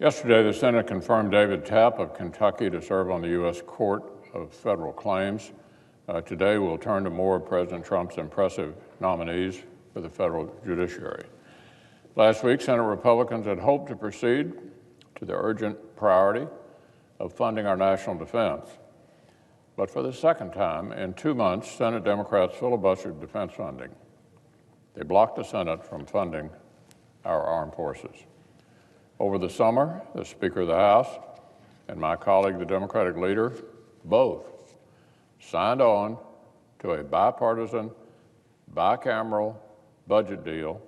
Yesterday, the Senate confirmed David Tapp of Kentucky to serve on the U.S. Court of Federal Claims. Today, we'll turn to more of President Trump's impressive nominees for the federal judiciary. Last week, Senate Republicans had hoped to proceed to the urgent priority of funding our national defense. But for the second time in 2 months, Senate Democrats filibustered defense funding. They blocked the Senate from funding our armed forces. Over the summer, the Speaker of the House and my colleague, the Democratic leader, both signed on to a bipartisan, bicameral budget deal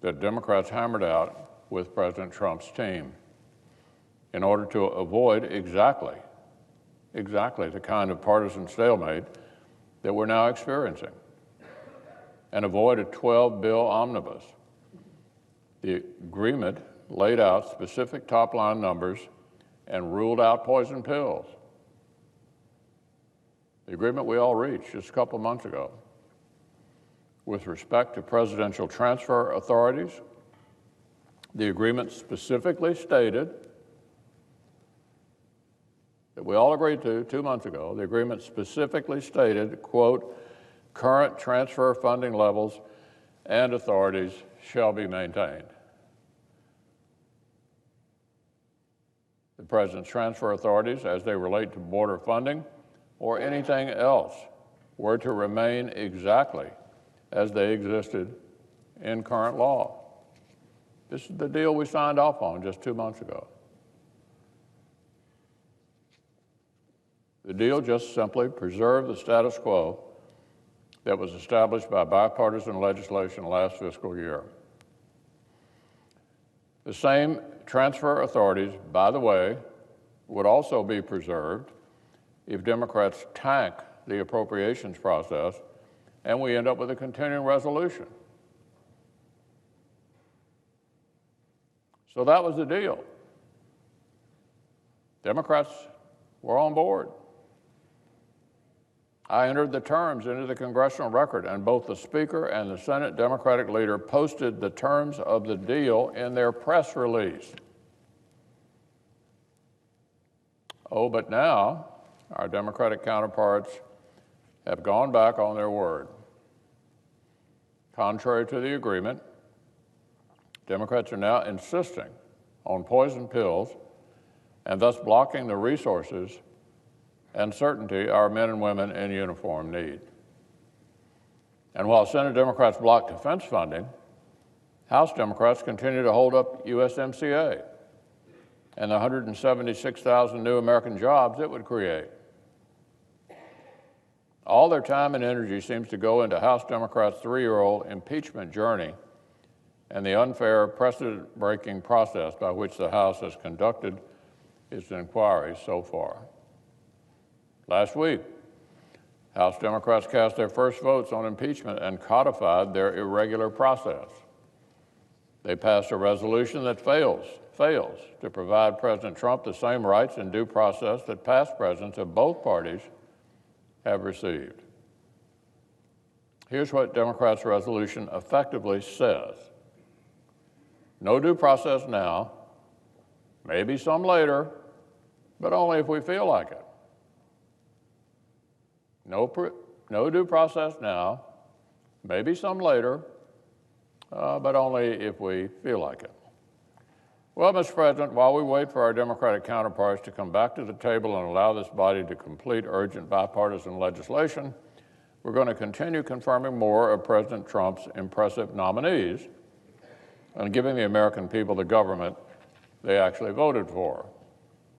that Democrats hammered out with President Trump's team in order to avoid exactly the kind of partisan stalemate that we're now experiencing and avoid a 12-bill omnibus. The agreement laid out specific top-line numbers and ruled out poison pills. The agreement we all reached just a couple of months ago. With respect to presidential transfer authorities, the agreement specifically stated that we all agreed to 2 months ago. The agreement specifically stated, quote, current transfer funding levels and authorities shall be maintained. The President's transfer authorities, as they relate to border funding or anything else, were to remain exactly as they existed in current law. This is the deal we signed off on just 2 months ago. The deal just simply preserved the status quo that was established by bipartisan legislation last fiscal year. The same transfer authorities, by the way, would also be preserved if Democrats tank the appropriations process and we end up with a continuing resolution. So that was the deal. Democrats were on board. I entered the terms into the congressional record, and both the Speaker and the Senate Democratic leader posted the terms of the deal in their press release. Oh, but now our Democratic counterparts have gone back on their word. Contrary to the agreement, Democrats are now insisting on poison pills and thus blocking the resources and certainty our men and women in uniform need. And while Senate Democrats block defense funding, House Democrats continue to hold up USMCA and the 176,000 new American jobs it would create. All their time and energy seems to go into House Democrats' 3-year-old impeachment journey and the unfair precedent-breaking process by which the House has conducted its inquiry so far. Last week, House Democrats cast their first votes on impeachment and codified their irregular process. They passed a resolution that fails to provide President Trump the same rights and due process that past presidents of both parties have received. Here's what Democrats' resolution effectively says. No due process now, maybe some later, but only if we feel like it. No due process now, maybe some later, but only if we feel like it. Well, Mr. President, while we wait for our Democratic counterparts to come back to the table and allow this body to complete urgent bipartisan legislation, we're going to continue confirming more of President Trump's impressive nominees and giving the American people the government they actually voted for.